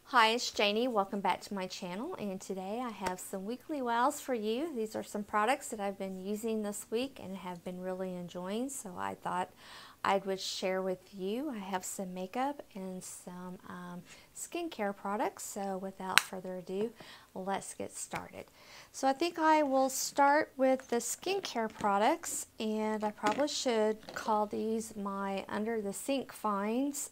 Hi, it's Janie. Welcome back to my channel, and today I have some weekly wows for you. These are some products that I've been using this week and have been really enjoying, so I thought I would share with you. I have some makeup and some skincare products, so without further ado, let's get started. So I think I will start with the skincare products, and I probably should call these my under the sink finds.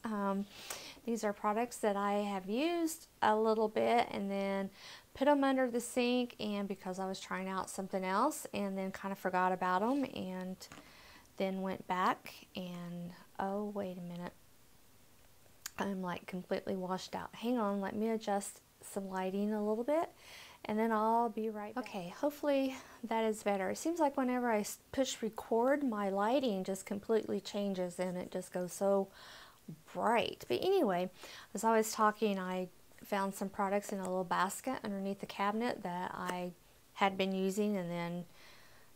These are products that I have used a little bit and then put them under the sink, and because I was trying out something else and then kind of forgot about them and then went back and oh wait a minute, I'm like completely washed out. Hang on, let me adjust some lighting a little bit and then I'll be right back. Okay, hopefully that is better. It seems like whenever I push record, my lighting just completely changes and it just goes so bright. But anyway, as I was talking, I found some products in a little basket underneath the cabinet that I had been using and then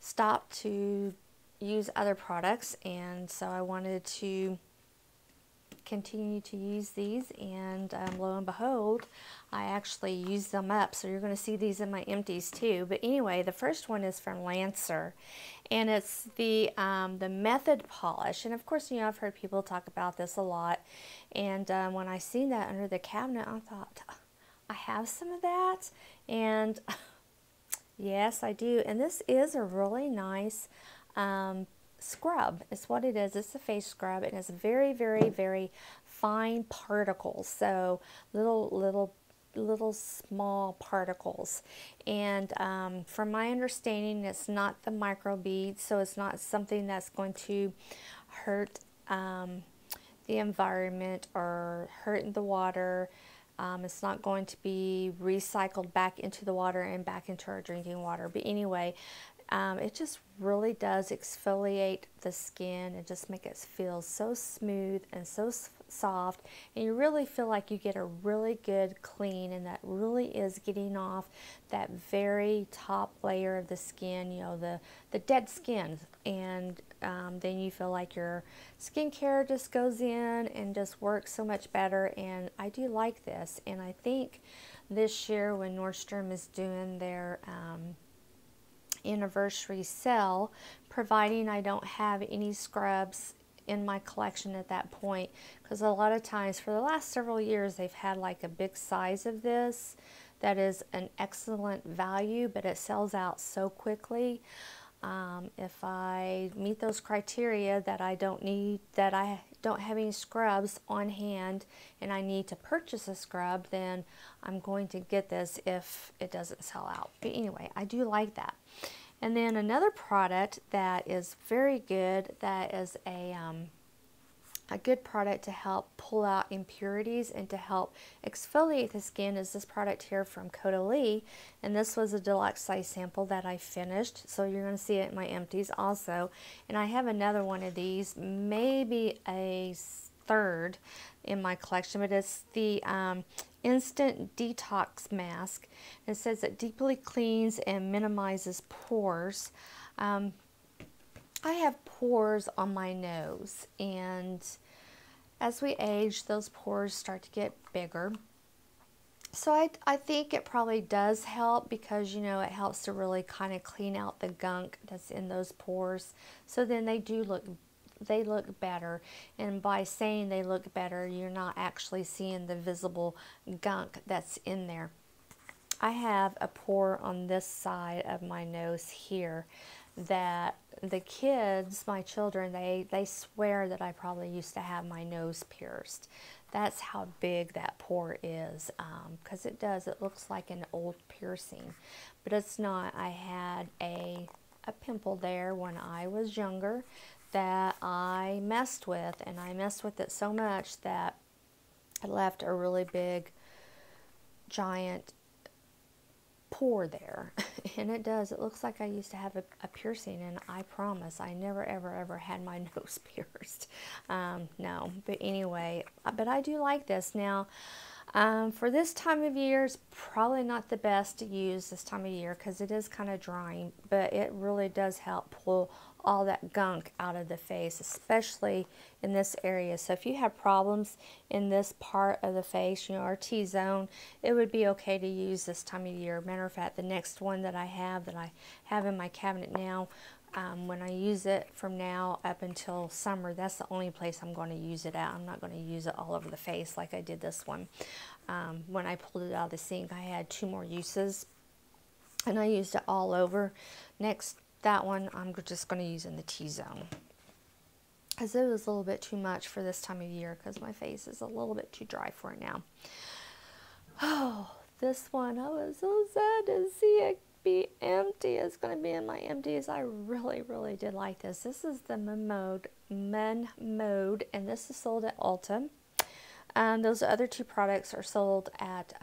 stopped to use other products, and so I wanted to continue to use these, and lo and behold, I actually used them up. So you're going to see these in my empties too. But anyway, the first one is from Lancer, and it's the Method Polish. And of course, you know, I've heard people talk about this a lot. And when I seen that under the cabinet, I thought, I have some of that, and yes, I do. And this is a really nice scrub. It's what it is. It's a face scrub, and it's very, very, very fine particles. So little small particles. And from my understanding, it's not the microbeads, so it's not something that's going to hurt the environment or hurt the water. It's not going to be recycled back into the water and back into our drinking water. But anyway, it just really does exfoliate the skin and just make it feel so smooth and so soft, and you really feel like you get a really good clean, and that really is getting off that very top layer of the skin, you know, the dead skin, and then you feel like your skincare just goes in and just works so much better. And I do like this, and I think this year when Nordstrom is doing their anniversary sale, providing I don't have any scrubs in my collection at that point, because a lot of times for the last several years they've had like a big size of this that is an excellent value, but it sells out so quickly. If I meet those criteria that I don't have any scrubs on hand and I need to purchase a scrub, then I'm going to get this if it doesn't sell out. But anyway, I do like that. And then another product that is very good, that is a good product to help pull out impurities and to help exfoliate the skin, is this product here from Caudalie. And this was a deluxe size sample that I finished, so you're going to see it in my empties also. And I have another one of these, maybe a third in my collection, but it's the Instant Detox Mask. It says it deeply cleans and minimizes pores. I have pores on my nose, and as we age, those pores start to get bigger. So I think it probably does help, because, you know, it helps to really kind of clean out the gunk that's in those pores. So then they look better, and by saying they look better, you're not actually seeing the visible gunk that's in there. I have a pore on this side of my nose here that the kids, my children, they swear that I probably used to have my nose pierced. That's how big that pore is, because it looks like an old piercing, but it's not. I had a pimple there when I was younger that I messed with, and I messed with it so much that it left a really big giant pore there. And it looks like I used to have a piercing, and I promise I never ever had my nose pierced. No, but anyway, but I do like this. Now for this time of year, it's probably not the best to use this time of year because it is kind of drying, but it really does help pull all that gunk out of the face, especially in this area. So if you have problems in this part of the face, you know, our T-zone, it would be okay to use this time of year. Matter of fact, the next one that I have in my cabinet now, when I use it from now up until summer, that's the only place I'm going to use it at. I'm not going to use it all over the face like I did this one. When I pulled it out of the sink, I had 2 more uses, and I used it all over. Next, that one I'm just going to use in the T-zone, because it was a little bit too much for this time of year, because my face is a little bit too dry for it now. Oh, this one, I was so sad to see it be empty. It's going to be in my empties. I really, really did like this. This is the Men Mode, and this is sold at Ulta. Those other 2 products are sold at,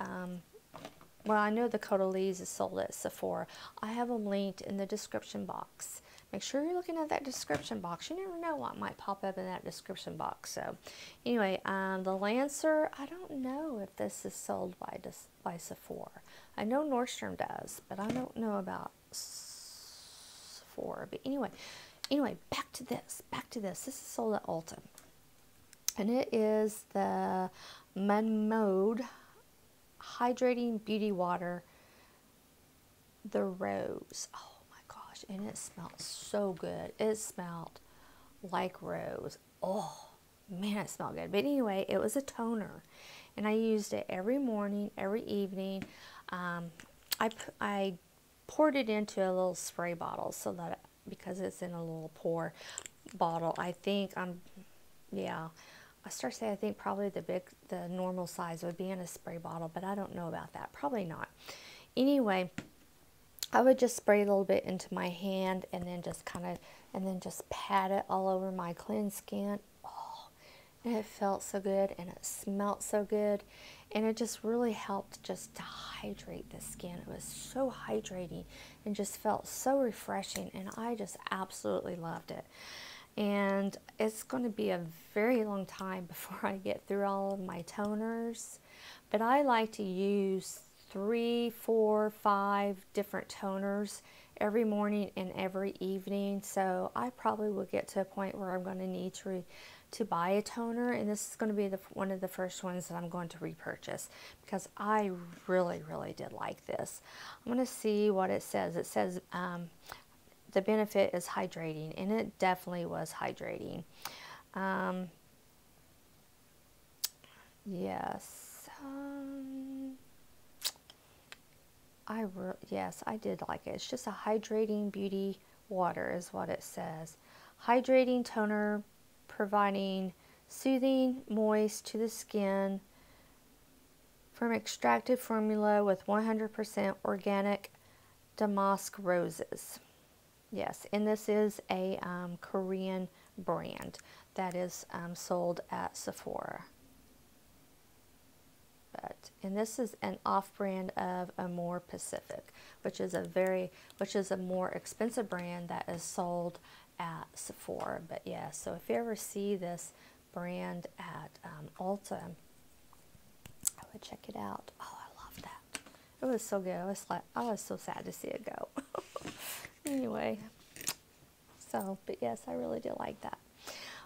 well, I know the Caudalie is sold at Sephora. I have them linked in the description box. Make sure you're looking at that description box. You never know what might pop up in that description box. So, anyway, the Lancer, I don't know if this is sold by Sephora. I know Nordstrom does, but I don't know about Sephora. But anyway, back to this. This is sold at Ulta. And it is the Men Mode Hydrating Beauty Water, the Rose. Oh my gosh, and it smelled so good. It smelled like rose. Oh man, it smelled good. But anyway, it was a toner, and I used it every morning, every evening. I poured it into a little spray bottle, so that because it's in a little pour bottle, I think I start saying I think probably the normal size would be in a spray bottle, but I don't know about that. Probably not. Anyway, I would just spray a little bit into my hand, and then just just pat it all over my cleansed skin. Oh, and it felt so good, and it smelled so good, and it just really helped just to hydrate the skin. It was so hydrating and just felt so refreshing, and I just absolutely loved it. And it's going to be a very long time before I get through all of my toners, but I like to use 3, 4, 5 different toners every morning and every evening. So I probably will get to a point where I'm going to need to buy a toner, and this is going to be one of the first ones that I'm going to repurchase, because I really, really did like this. I'm going to see what it says. It says the benefit is hydrating, and it definitely was hydrating. Yes. Yes, I did like it. It's just a hydrating beauty water is what it says. Hydrating toner, providing soothing moist to the skin from extracted formula with 100% organic damask roses. Yes, and this is a Korean brand that is sold at Sephora. And this is an off-brand of Amore Pacific, which is a more expensive brand that is sold at Sephora. But yeah, so if you ever see this brand at Ulta, I would check it out. Oh, I love that. It was so good. I was so sad to see it go. Anyway, but yes, I really did like that.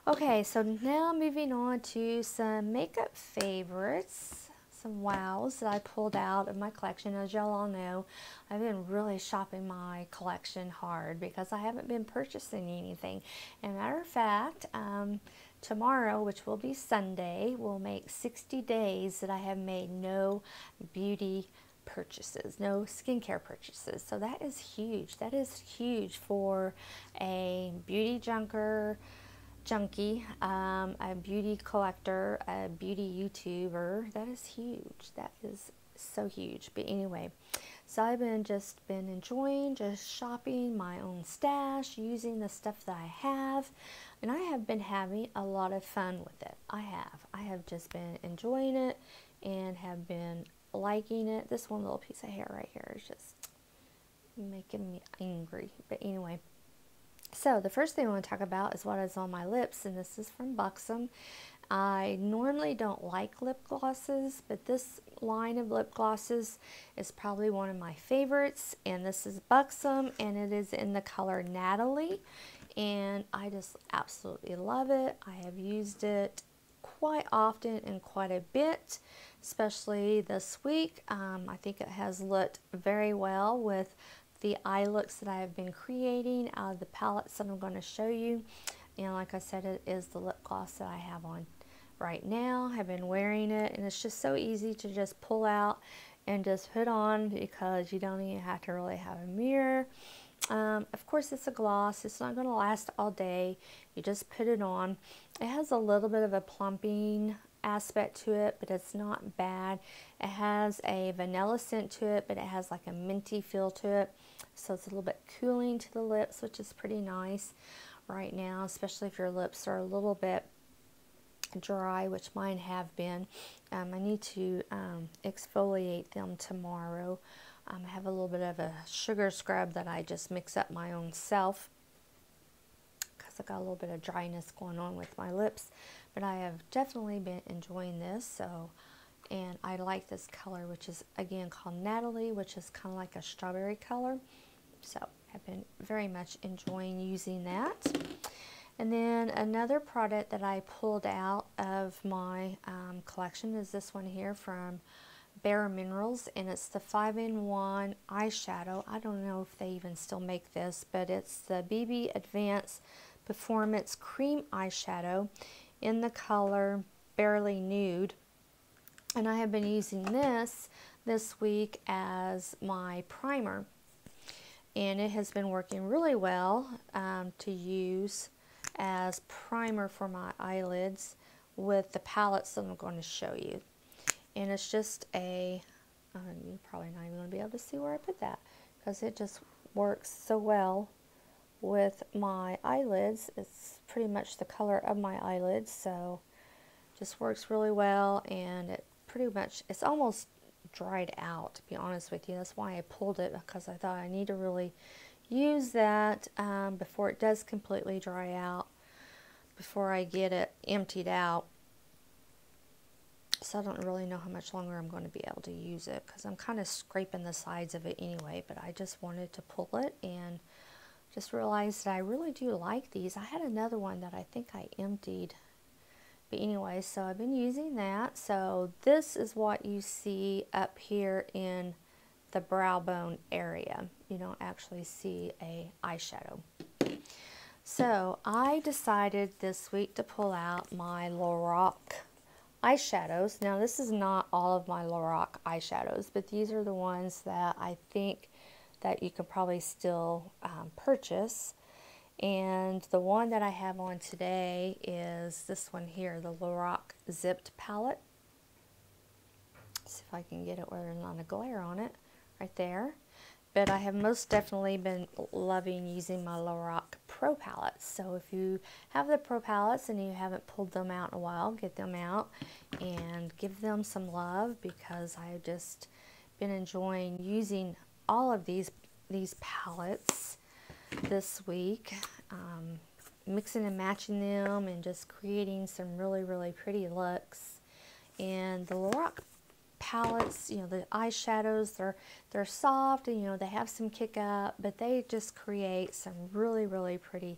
Okay, so now moving on to some makeup favorites, some wows that I pulled out of my collection. As y'all all know, I've been really shopping my collection hard because I haven't been purchasing anything. And matter of fact, tomorrow, which will be Sunday, will make 60 days that I have made no beauty purchases, no skincare purchases. So that is huge. That is huge for a beauty junkie, a beauty collector, a beauty YouTuber. That is huge. That is so huge. But anyway, so I've just been enjoying just shopping my own stash, using the stuff that I have, and I have been having a lot of fun with it. I have just been enjoying it and have been liking it. This one little piece of hair right here is just making me angry. But anyway, so the first thing I want to talk about is what is on my lips, and this is from Buxom. I normally don't like lip glosses, but this line of lip glosses is probably one of my favorites, and this is Buxom, and it is in the color Natalie, and I just absolutely love it. I have used it quite often and quite a bit, especially this week. I think it has looked very well with the eye looks that I have been creating out of the palettes that I'm going to show you. And like I said, it is the lip gloss that I have on right now. I've been wearing it, and it's just so easy to just pull out and just put on because you don't even have to really have a mirror. Of course, it's a gloss. It's not going to last all day. You just put it on. It has a little bit of a plumping aspect to it, but it's not bad. It has a vanilla scent to it, but it has like a minty feel to it. So it's a little bit cooling to the lips, which is pretty nice right now, especially if your lips are a little bit dry, which mine have been. I need to exfoliate them tomorrow. I have a little bit of a sugar scrub that I just mix up my own self because I got a little bit of dryness going on with my lips. But I have definitely been enjoying this. So, and I like this color, which is again called Natalie, which is kind of like a strawberry color. So I've been very much enjoying using that. And then another product that I pulled out of my collection is this one here from BareMinerals, and it's the 5-in-1 eyeshadow. I don't know if they even still make this, but it's the BB Advanced Performance Cream Eyeshadow in the color Barely Nude. And I have been using this week as my primer. And it has been working really well to use as primer for my eyelids with the palettes that I'm going to show you. And it's just a, you're probably not even going to be able to see where I put that because it just works so well with my eyelids. It's pretty much the color of my eyelids, so just works really well, and it pretty much, it's almost dried out, to be honest with you. That's why I pulled it, because I thought I need to really use that before it does completely dry out, before I get it emptied out. So I don't really know how much longer I'm going to be able to use it because I'm kind of scraping the sides of it anyway, but I just wanted to pull it and just realized that I really do like these. I had another one that I think I emptied, but anyway, so I've been using that. So this is what you see up here in the brow bone area. You don't actually see a eyeshadow. So I decided this week to pull out my Lorac eyeshadows. Now this is not all of my Lorac eyeshadows, but these are the ones that I think that you could probably still purchase. And the one that I have on today is this one here, the Lorac Zipped Palette. Let's see if I can get it where there's not a glare on it, right there. But I have most definitely been loving using my Lorac Pro palettes. So if you have the Pro palettes and you haven't pulled them out in a while, get them out and give them some love, because I've just been enjoying using all of these palettes this week, mixing and matching them and just creating some really, really pretty looks. And the Lorac palettes, you know, the eyeshadows, they're soft and, you know, they have some kick up, but they just create some really, really pretty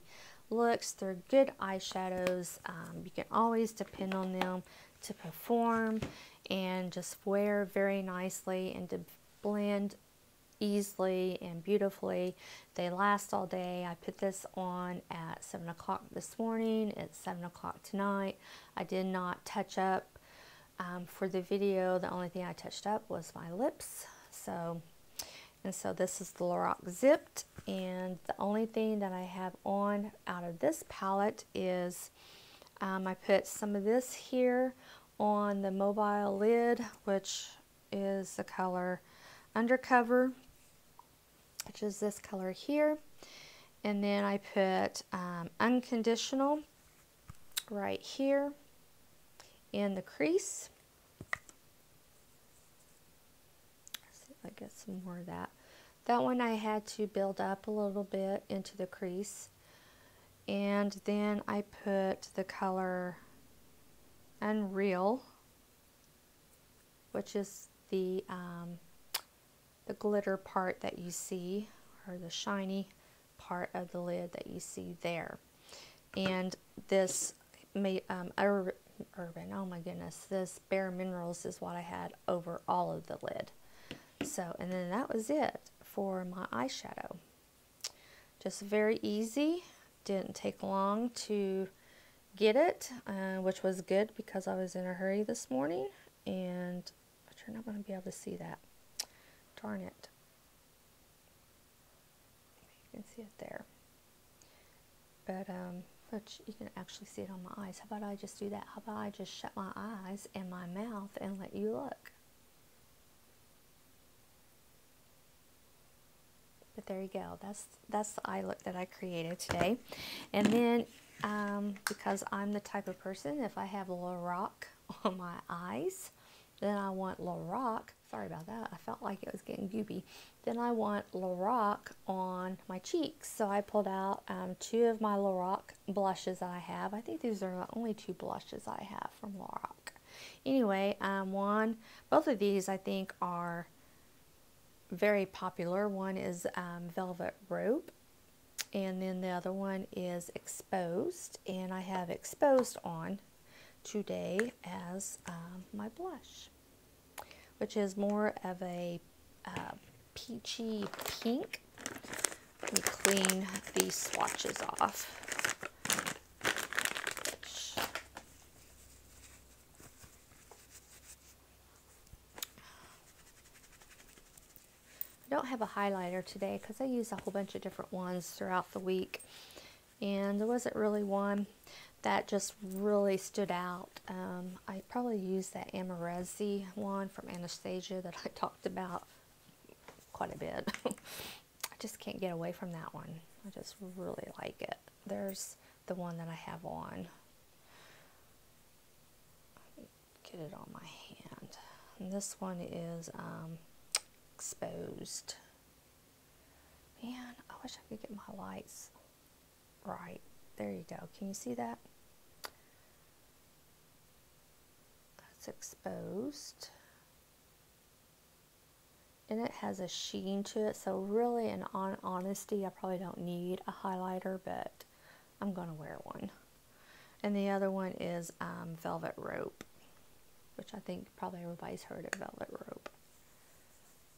looks. They're good eyeshadows. You can always depend on them to perform and just wear very nicely and to blend easily and beautifully. They last all day. I put this on at 7 o'clock this morning. It's 7 o'clock tonight. I did not touch up for the video. The only thing I touched up was my lips. So this is the Lorac Zipped, and the only thing that I have on out of this palette is I put some of this here on the mobile lid, which is the color Undercover, which is this color here. And then I put Unconditional right here in the crease. Let's see if I get some more of that. That one I had to build up a little bit into the crease. And then I put the color Unreal, which is the glitter part that you see, or the shiny part of the lid that you see there. And this Urban, oh my goodness, this BareMinerals is what I had over all of the lid. So, and then that was it for my eyeshadow. Just very easy, didn't take long to get it, which was good because I was in a hurry this morning, and you're not going to be able to see that. Darn it. You can see it there. But you can actually see it on my eyes. How about I just do that? How about I just shut my eyes and my mouth and let you look? But there you go. That's the eye look that I created today. And then, because I'm the type of person, if I have Lorac on my eyes, then I want Lorac. Sorry about that. I felt like it was getting goopy. Then I want Lorac on my cheeks. So I pulled out 2 of my Lorac blushes that I have. I think these are the only 2 blushes I have from Lorac. Anyway, both of these I think are very popular. One is Velvet Rope, and then the other one is Exposed. And I have Exposed on today as my blush, which is more of a peachy pink. Let me clean these swatches off. I don't have a highlighter today because I used a whole bunch of different ones throughout the week, and there wasn't really one that just really stood out. I probably used that Mrrebates one from Anastasia that I talked about quite a bit. I just can't get away from that one. I just really like it. There's the one that I have on. Get it on my hand. And this one is Exposed. Man, I wish I could get my lights right. There you go. Can you see that? That's Exposed. And it has a sheen to it, so really, in honesty, I probably don't need a highlighter, but I'm going to wear one. And the other one is Velvet Rope, which I think probably everybody's heard of Velvet Rope.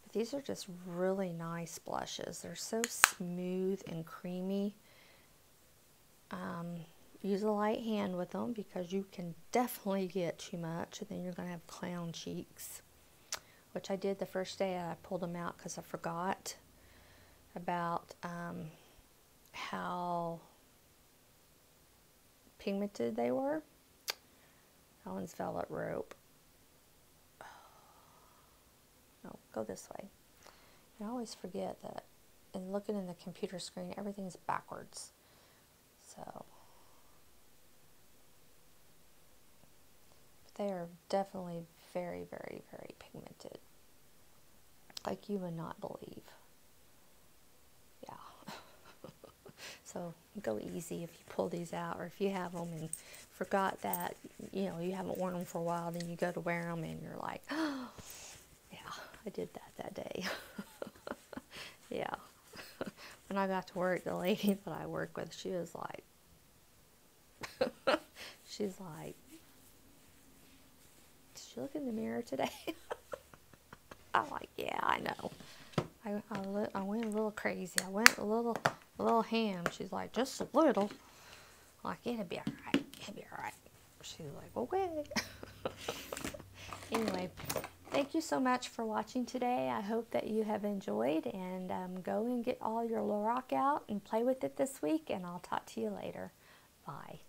But these are just really nice blushes. They're so smooth and creamy. Use a light hand with them because you can definitely get too much, and then you're going to have clown cheeks, which I did the first day. I pulled them out because I forgot about how pigmented they were. That one's Velvet Rope. No, go this way. And I always forget that in looking in the computer screen, everything's backwards. So, but they are definitely very, very, very pigmented, like you would not believe. Yeah. So go easy if you pull these out, or if you have them and forgot that, you know, you haven't worn them for a while, then you go to wear them and you're like, oh, yeah, I did that day. Yeah. When I got to work, the lady that I work with, she was like, she's like, did you look in the mirror today? I'm like, yeah, I know. I went a little crazy. I went a little ham. She's like, just a little. I'm like, it'll be all right. It'll be all right. She's like, okay. Anyway, thank you so much for watching today. I hope that you have enjoyed, and go and get all your Lorac out and play with it this week, and I'll talk to you later. Bye.